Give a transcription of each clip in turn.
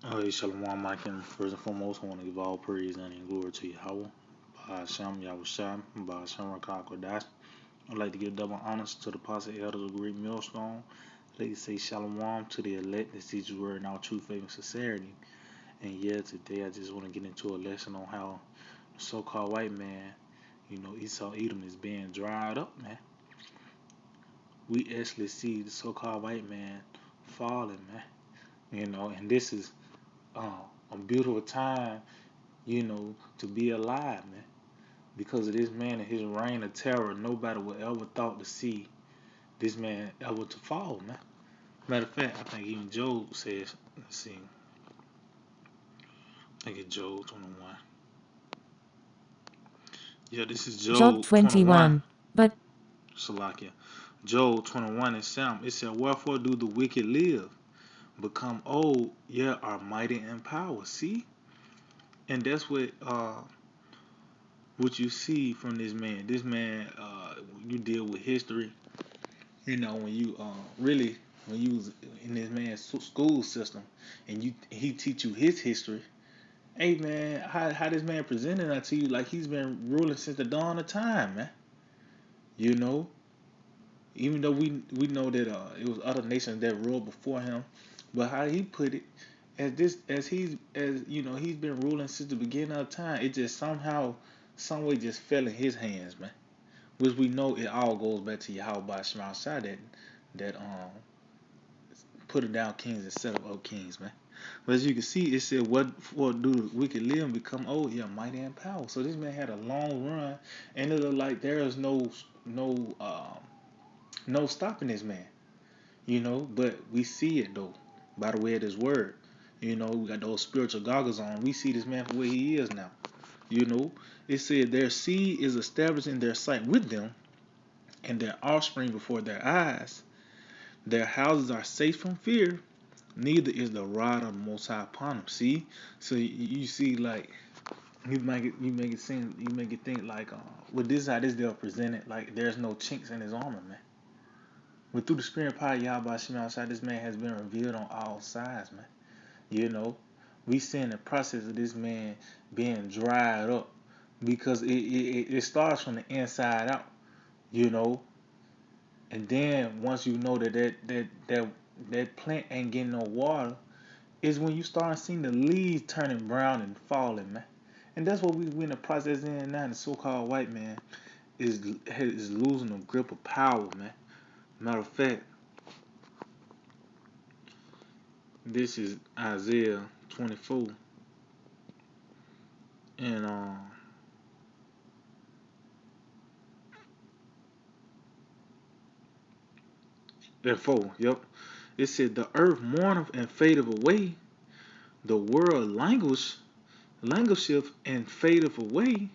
Shalom, Makim. First and foremost, I want to give all praise and glory to Yahweh. Hashem, Yahweh Shai, Hashem, Rakakwadash. I'd like to give double honors to the apostle elders of Great Millstone. I'd like to say shalom to the elect that teach the word in all true faith and sincerity. And yeah, today I just want to get into a lesson on how the so-called white man, Esau Edom is being dried up, man. We actually see the so-called white man falling, man. And this is uh, a beautiful time to be alive, man. Because of this man and his reign of terror, nobody would ever thought to see this man ever to fall, man. Matter of fact, I think even Job says, let's see, I think it's Job 21. Yeah, this is Job Job 21, 21. But Salakia. Job 21 and Sam. It said, wherefore do the wicked live, become old, yet are mighty in power. See? And that's what you see from this man. This man, you deal with history. When you really when you was in this man's school system and he teach you his history. Hey man, how this man presented unto you like he's been ruling since the dawn of time, man. You know, even though we know that it was other nations that ruled before him, but how he put it as he's been ruling since the beginning of time. It just somehow, some way, just fell in his hands, man. Which we know it all goes back to Yahweh Shema Shai that put it down kings and set up kings, man. But as you can see, it said, "What for do the wicked live and become old? Yeah, mighty and power." So this man had a long run, and it looked like there is no no stopping this man. But we see it though by the way of his word. We got those spiritual goggles on. We see this man for where he is now. You know, it said their seed is established in their sight with them, and their offspring before their eyes. Their houses are safe from fear, neither is the rod of the Most High upon them. See, so you see, like you make it think like, well, this is how this deal presented. Like there's no chinks in his armor, man. But through the spirit of power, Yahweh Shema outside, this man has been revealed on all sides, man. You know, we seeing the process of this man being dried up because it starts from the inside out. You know, and then once you know that plant ain't getting no water, is when you start seeing the leaves turning brown and falling, man. And that's what we in the process in now. The so-called white man is losing the grip of power, man. Matter of fact, this is Isaiah 24 and and 4. Yep, it said the earth mourneth and fadeth away, the world languisheth and fadeth away.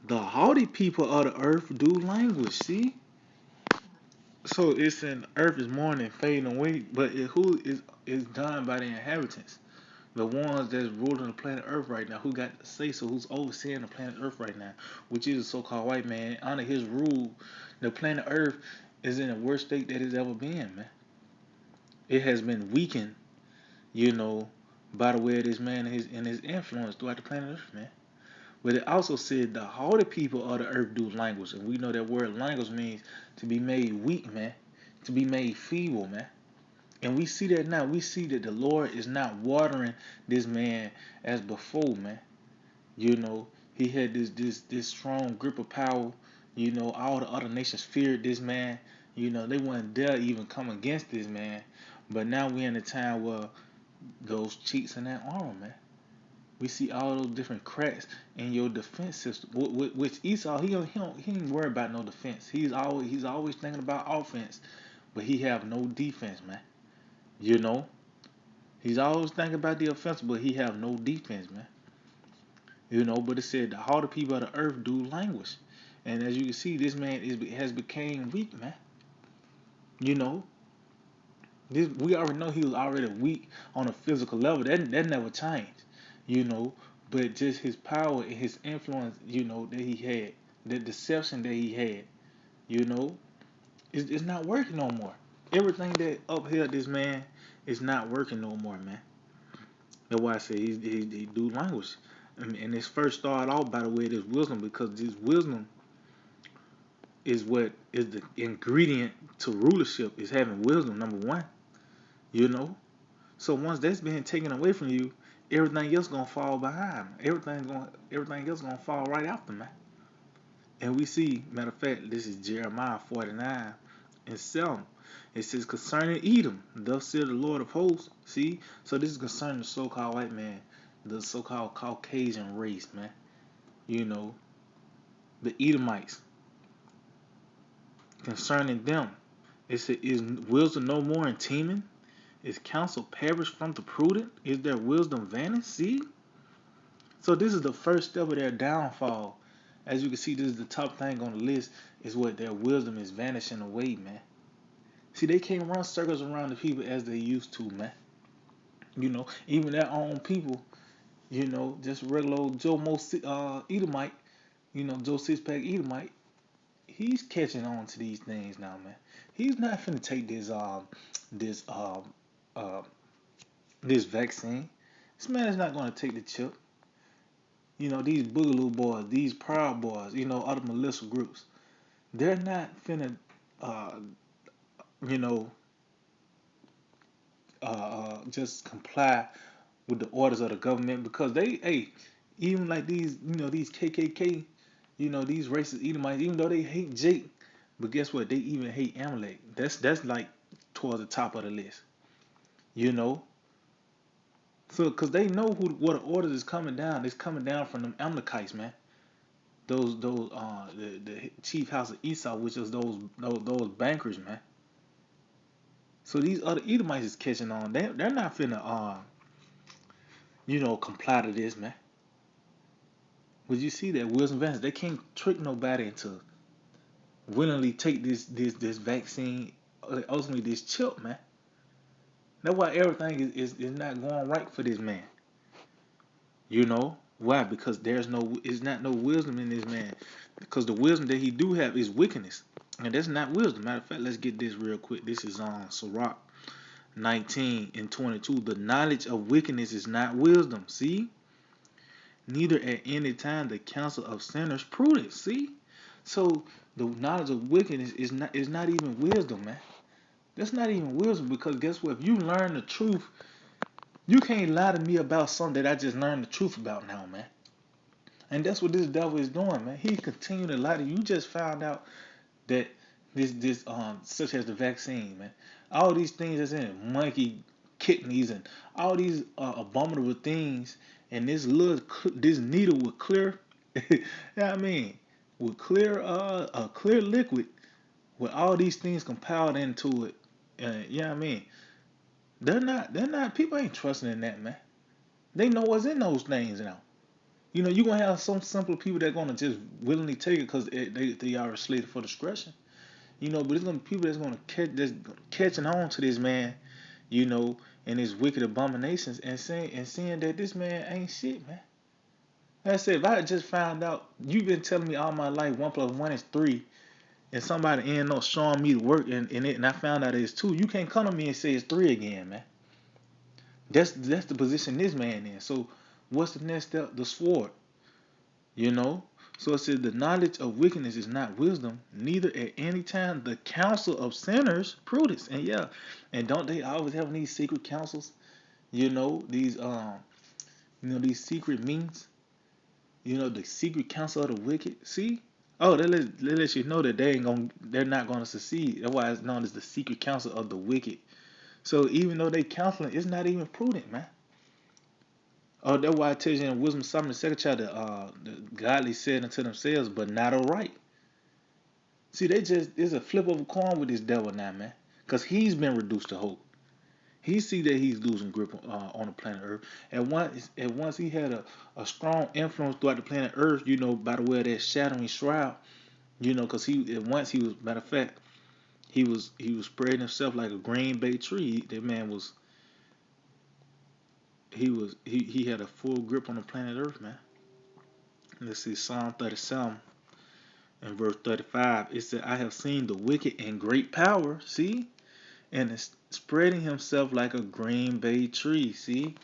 The haughty people of the earth do languish. See, so it's in earth is mourning, fading away, but who is done by the inhabitants, the ones that's ruling the planet Earth right now, who got to say so, who's overseeing the planet Earth right now, which is a so-called white man. Under his rule, the planet Earth is in the worst state that it's ever been, man. It has been weakened, you know, by the way of this man and his influence throughout the planet Earth, man. But it also said the haughty people of the earth do language, and we know that word language means to be made weak, man, to be made feeble, man. And we see that now. We see that the Lord is not watering this man as before, man. He had this strong grip of power. All the other nations feared this man. They wouldn't dare even come against this man. But now we're in a time where those cheats in that armor, man. We see all those different cracks in your defense system. Which Esau, he ain't worried about no defense. He's always thinking about offense, but he have no defense, man. You know, he's always thinking about the offense, but he have no defense, man. But it said the harder people of the earth do languish, and as you can see, this man has became weak, man. You know, we already know he was already weak on a physical level. That never changed. You know, but just his power and his influence, that he had, the deception that he had, you know, it's not working no more. Everything that upheld this man is not working no more, man. That's why I say he do language. And this first started off by the way this wisdom because this wisdom is what is the ingredient to rulership is having wisdom number one. You know, so once that's being taken away from you, everything else gonna fall behind. Everything else gonna fall right after, man. And we see, matter of fact, this is Jeremiah 49 and 7. It says concerning Edom, thus said the Lord of hosts. See, so this is concerning the so-called white man, the so-called Caucasian race, man. You know, the Edomites. Concerning them, it said, is wisdom no more in Teman? Is counsel perished from the prudent? Is their wisdom vanished? See? So this is the first step of their downfall. As you can see, this is the top thing on the list, is what their wisdom is vanishing away, man. See, they can't run circles around the people as they used to, man. You know, even their own people, you know, just regular old Joe Mo Edomite, you know, Joe Sixpack Edomite, he's catching on to these things now, man. He's not finna take this uh this vaccine. This man is not gonna take the chip. You know, these Boogaloo boys, these Proud Boys, you know, other militia groups, they're not finna uh you know just comply with the orders of the government because they, hey, even like these, you know, these KKK, you know, these racist Edomites, even though they hate Jake, but guess what? They even hate Amalek. That's like towards the top of the list, you know. So, cause they know who what orders is coming down. It's coming down from them Amalekites, man. The chief house of Esau, which is those bankers, man. So these other Edomites is catching on. They're not finna you know comply to this, man. But you see that Wilson Vance, they can't trick nobody into willingly take this vaccine, ultimately this chip, man. That's why everything is not going right for this man. You know why? Because there's no, it's not no wisdom in this man. Because the wisdom that he do have is wickedness, and that's not wisdom. Matter of fact, let's get this real quick. This is on Sirach 19 and 22. The knowledge of wickedness is not wisdom. See, neither at any time the counsel of sinners prudence. See, so the knowledge of wickedness is not even wisdom, man. That's not even wisdom because guess what? If you learn the truth, you can't lie to me about something that I just learned the truth about now, man. And that's what this devil is doing, man. He continue to lie to you. You just found out that this such as the vaccine, man. All these things that's in it, monkey kidneys and all these abominable things, and this needle with clear, you know what I mean, with clear a clear liquid with all these things compiled into it. You know what I mean? They're not people ain't trusting in that, man. They know what's in those things now. You know, you're gonna have some simple people that gonna just willingly take it because they are slated for discretion. You know, but it's gonna be people that's catching on to this man, you know, and his wicked abominations and seeing that this man ain't shit, man. Like I said, if I had just found out, you've been telling me all my life 1 + 1 is 3, and somebody end up showing me the work and I found out it's 2, you can't come to me and say it's 3 again, man. That's the position this man in. So what's the next step? The sword. You know? So it says the knowledge of wickedness is not wisdom, neither at any time the counsel of sinners prudence. And yeah, and don't they always have these secret counsels? These secret means, the secret counsel of the wicked. See? Oh, that lets you know that they're not gonna succeed. That's why it's known as the secret counsel of the wicked. So even though they counseling, it's not even prudent, man. Oh, that's why it tells you in Wisdom of Solomon, the second chapter, the godly said unto themselves, but not aright. See, it's a flip of a coin with this devil now, man. Because he's been reduced to hope. He see that he's losing grip on the planet Earth. And once he had a strong influence throughout the planet Earth, by the way of that shattering shroud, because he was, matter of fact, he was spreading himself like a green bay tree. That man he had a full grip on the planet Earth, man. Let's see, Psalm 37 and verse 35. It said, I have seen the wicked in great power. See? And spreading himself like a green bay tree. See,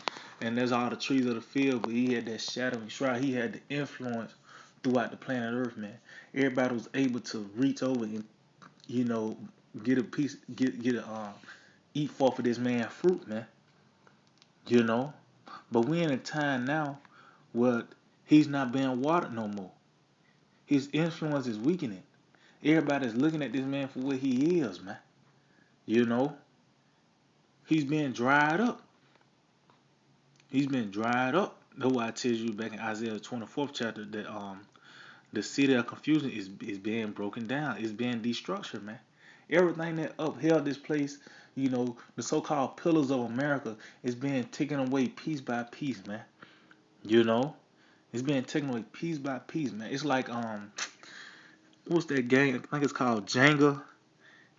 and there's all the trees of the field, but he had that shadowy shroud. He had the influence throughout the planet Earth, man. Everybody was able to reach over and you know get a piece, get a eat forth of this man fruit, man. You know, but we in a time now where he's not being watered no more. His influence is weakening. Everybody's looking at this man for what he is, man. You know, he's being dried up. He's been dried up. That's why I tell you back in Isaiah 24th chapter that the city of confusion is being broken down. It's being destructured, man. Everything that upheld this place, the so-called pillars of America, is being taken away piece by piece, man. You know, it's being taken away piece by piece, man. It's like what's that game? I think it's called Jenga.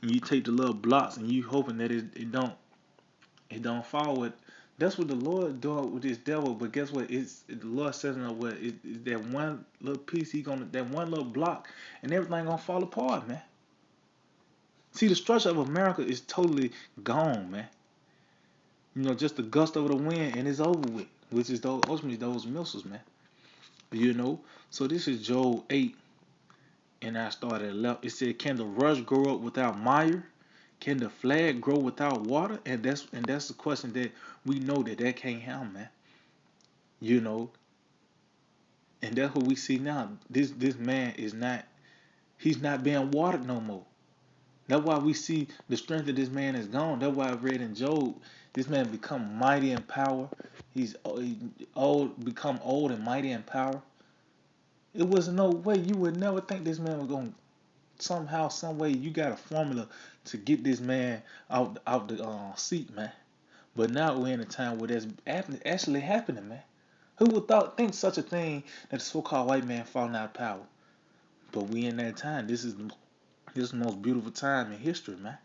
And you take the little blocks and you hoping that it don't fall with. That's what the Lord doing with this devil. But guess what? It's the Lord setting up what it's that one little piece he gonna that one little block and everything gonna fall apart, man. See, the structure of America is totally gone, man. Just the gust of the wind and it's over with. Which is those ultimately those missiles, man. You know. So this is Joel 8, and I started at 11. It said, "Can the rush grow up without mire? Can the flag grow without water?" And that's the question that we know that can't happen, man. You know, and that's what we see now. This man is not. He's not being watered no more. That's why we see the strength of this man is gone. That's why I read in Job, this man become mighty in power. He old, become old and mighty in power. It was no way you would never think this man was going somehow, some way. You got a formula to get this man out the seat, man. But now we're in a time where that's actually happening, man. Who would think such a thing that the so-called white man falling out of power? But we in that time. This is the most beautiful time in history, man.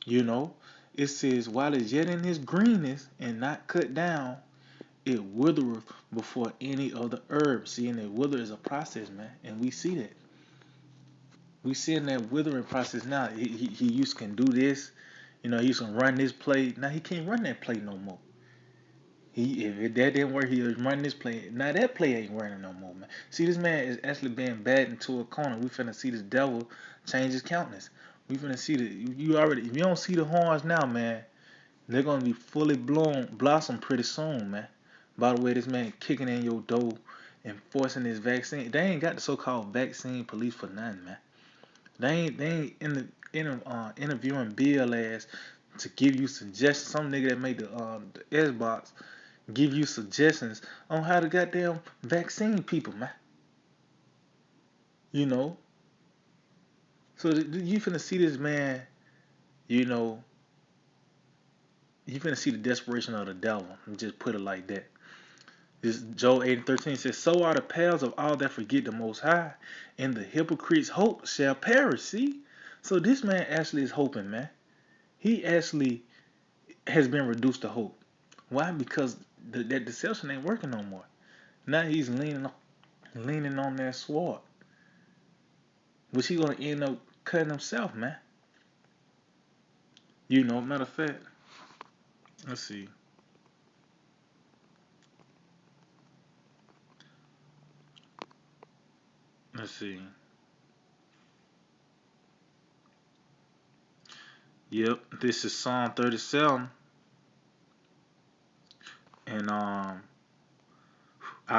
You know, it says, "While it's yet in his greenness and not cut down, it withereth before any other herb." See, and that wither is a process, man, and we see that. We see in that withering process now. He used can do this, he used to run this play. Now he can't run that play no more. If that didn't work, he was running this play. Now that play ain't running no more, man. See, this man is actually being bad into a corner. We finna see this devil change his countenance. We finna see you already. If you don't see the horns now, man, they're gonna be fully blown, blossom pretty soon, man. By the way, this man kicking in your door and forcing this vaccine. They ain't got the so-called vaccine police for nothing, man. They ain't interviewing Bill ass to give you suggestions. Some nigga that made the Xbox give you suggestions on how to goddamn vaccine people, man. You know, so you finna see this man. You know, you finna see the desperation of the devil. Just put it like that. This Joel 8:13 says, "So are the paths of all that forget the Most High, and the hypocrite's hope shall perish." See, so this man actually is hoping, man. He actually has been reduced to hope. Why? Because that deception ain't working no more. Now he's leaning on that sword, which he gonna end up cutting himself, man. Matter of fact, let's see. Let's see. Yep, this is Psalm 37, and I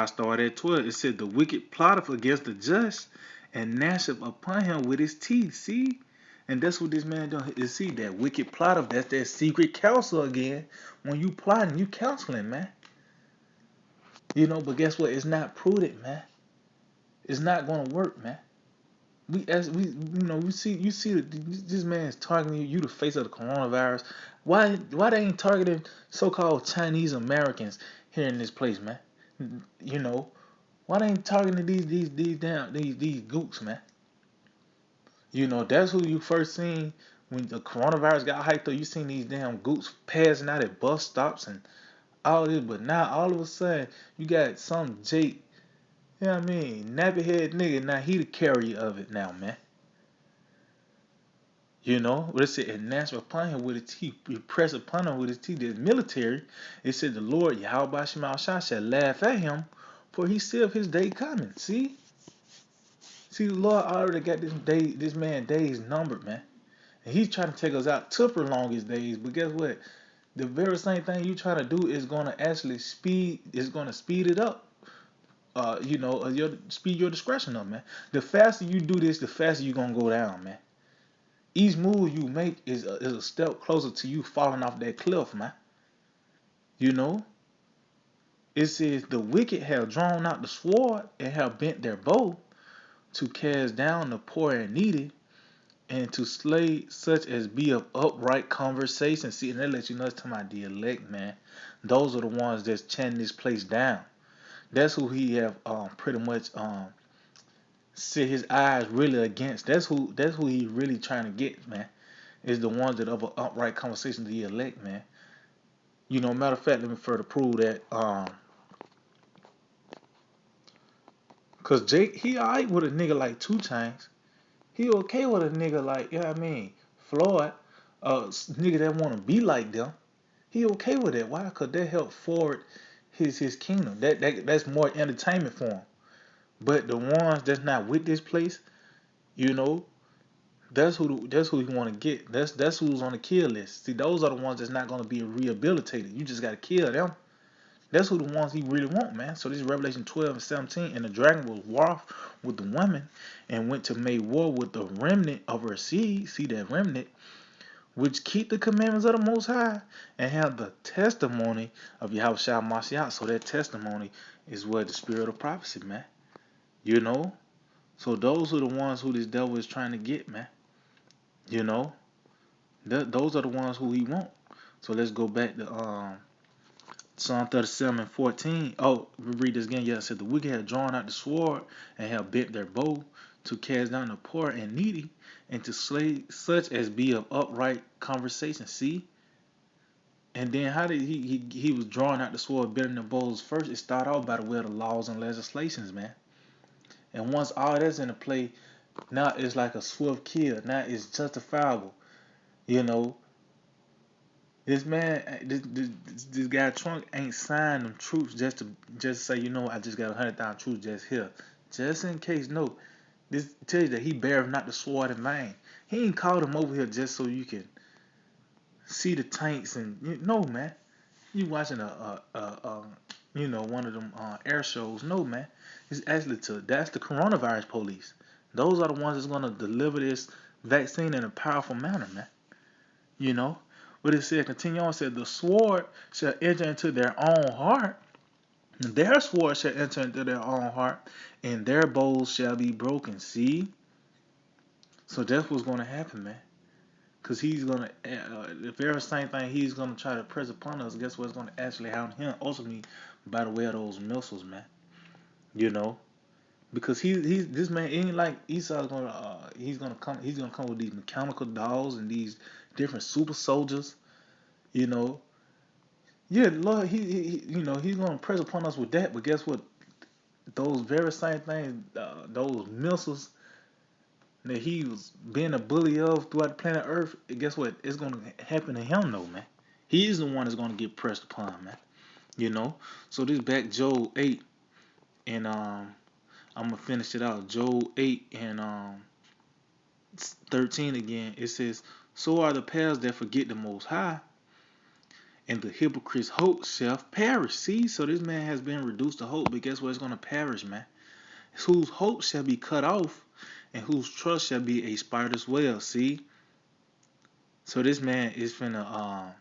started at 12. It said, "The wicked plotteth against the just, and gnasheth upon him with his teeth." See, and that's what this man doing. You see that wicked plotteth? That's that secret counsel again. When you plotting, you counseling, man. But guess what? It's not prudent, man. It's not gonna work, man. We see this man is targeting you the face of the coronavirus. Why they ain't targeting so-called Chinese Americans here in this place, man? You know why they ain't targeting these gooks, man? That's who you first seen when the coronavirus got hyped up. You seen these damn gooks passing out at bus stops and all this, but now all of a sudden you got some Jake, nappy head nigga. Now he the carrier of it now, man. You know, what it said, and gnashed upon him with his teeth, he pressed upon him with his teeth. This military, it said the Lord Yahweh Shema Shah shall laugh at him, for he still his day coming. See, the Lord already got this man days numbered, man. And he's trying to take us out to prolong his days. But guess what? The very same thing you try to do is gonna actually speed it up. Your speed your discretion up, man. The faster you do this, the faster you're gonna go down, man. Each move you make is a step closer to you falling off that cliff, man. You know, it says the wicked have drawn out the sword and have bent their bow to cast down the poor and needy and to slay such as be of upright conversation. See, and that lets you know it's to my elect, man. Those are the ones that's chanting this place down. That's who he have pretty much set his eyes really against. That's who he really trying to get, man. Is the ones that of an upright conversation, the elect, man. Matter of fact, let me further prove that. Cause Jake, he alright with a nigga like 2 Chainz. He okay with a nigga like, Floyd, nigga that wanna be like them. He okay with that. Why? Cause that help forward his kingdom. That's more entertainment for him. But the ones that's not with this place, you know, that's who he want to get. That's who's on the kill list. See, those are the ones that's not gonna be rehabilitated. You just gotta kill them. That's who the ones he really want, man. So this is Revelation 12 and 17, and the dragon was wroth with the woman and went to make war with the remnant of her seed. See that remnant, which keep the commandments of the Most High and have the testimony of Yahweh Shah Mashiach. So that testimony is what the spirit of prophecy, man. You know? So those are the ones who this devil is trying to get, man. You know? Those are the ones who he want. So let's go back to Psalm 37 and 14. Oh, we read this again. Yeah, it said the wicked have drawn out the sword and have bent their bow to cast down the poor and needy and to slay such as be of upright conversation. See? And then how did he was drawing out the sword, bending the bows first? It started out by the way of the laws and legislations, man. And once all that's in the play, now it's like a swift kill. Now it's justifiable. You know, this man, this guy Trump ain't signed them troops just say, I just got 100,000 troops just here, just in case. No, this tells you that he beareth not the sword in vain. He ain't called him over here just so you can see the tanks and no, man. You watching one of them air shows? No, man. It's actually that's the coronavirus police. Those are the ones that's gonna deliver this vaccine in a powerful manner, man. You know. But it said, continue on, said, the sword shall enter into their own heart, and their sword shall enter into their own heart, and their bows shall be broken. See? So that's what's going to happen, man. Because he's going to, the very same thing he's going to try to press upon us, guess what's going to actually happen to him? Ultimately, by the way of those missiles, man. You know? Because this man ain't like Esau's gonna he's gonna come with these mechanical dolls and these different super soldiers, you know. Yeah, Lord, he's gonna press upon us with that. But guess what? Those very same things, those missiles that he was being a bully of throughout the planet Earth. Guess what? It's gonna happen to him, though, man. He's the one that's gonna get pressed upon, man. You know. So this back Job 8, and I'm gonna finish it out. Job 8 and 13 again. It says, "So are the paths that forget the Most High, and the hypocrite's hope shall perish." See, so this man has been reduced to hope, but guess what? It's going to perish, man. Whose hope shall be cut off, and whose trust shall be a spider's well. See, so this man is finna,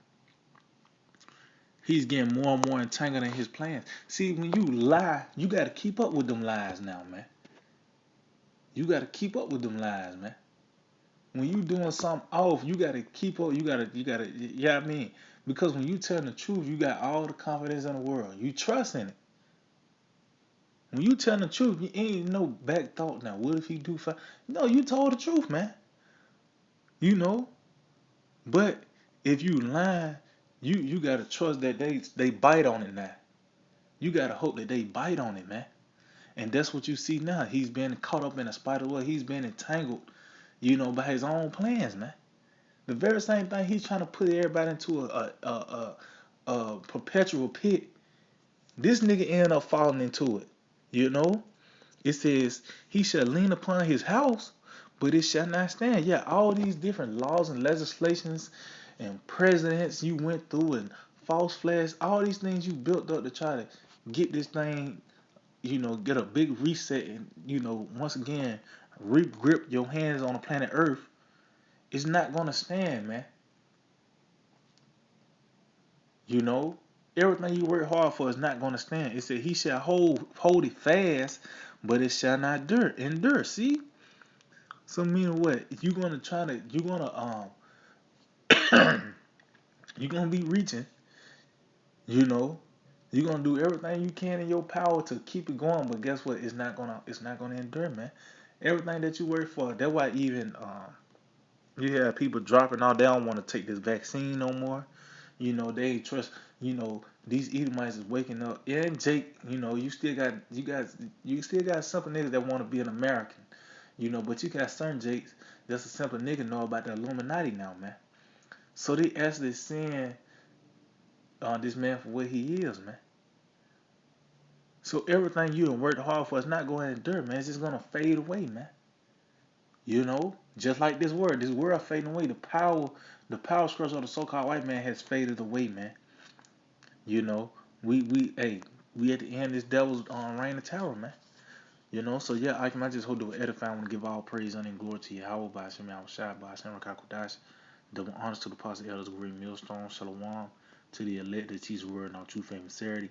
he's getting more and more entangled in his plans. See, when you lie, you got to keep up with them lies now, man. You got to keep up with them lies, man. When you doing something off, you got to keep up. You know what I mean? Because when you tell the truth, you got all the confidence in the world. You trust in it. When you tell the truth, you ain't no back thought. Now, what if he do fine? No, you told the truth, man. You know. But if you lie, you gotta trust that they bite on it now. You gotta hope that they bite on it, man. And that's what you see now. He's been caught up in a spider web. He's been entangled, by his own plans, man. The very same thing he's trying to put everybody into a perpetual pit. This nigga end up falling into it. You know? It says he shall lean upon his house, but it shall not stand. Yeah, all these different laws and legislations and presidents you went through and false flags, all these things you built up to try to get this thing, get a big reset and, once again, re-grip your hands on the planet Earth. It's not gonna stand, man. You know, everything you work hard for is not gonna stand. It said he shall hold it fast, but it shall not endure. See? So meaning what? You're gonna be reaching, you know. You're gonna do everything you can in your power to keep it going, but guess what? It's not gonna endure, man. Everything that you work for, that's why even you have people dropping out, they don't want to take this vaccine no more. They trust, these Edomites is waking up. Yeah, and Jake, you still got some niggas that want to be an American, but you got certain Jakes that's a simple nigga know about the Illuminati now, man. So they actually seeing this man for what he is, man. So everything you done worked hard for is not going to endure, man. It's just gonna fade away, man. Just like this world fading away. The power structure of the so-called white man has faded away, man. You know, hey, we at the end of this devil's reign of terror, man. So yeah, I just hope to edify. I want to give all praise and glory to Yahweh by Hashem Shai by Hashem Rakakodash. Double honors to the apostle elders, great millstone, shalom to the elect that teach the word in all true faith and sincerity.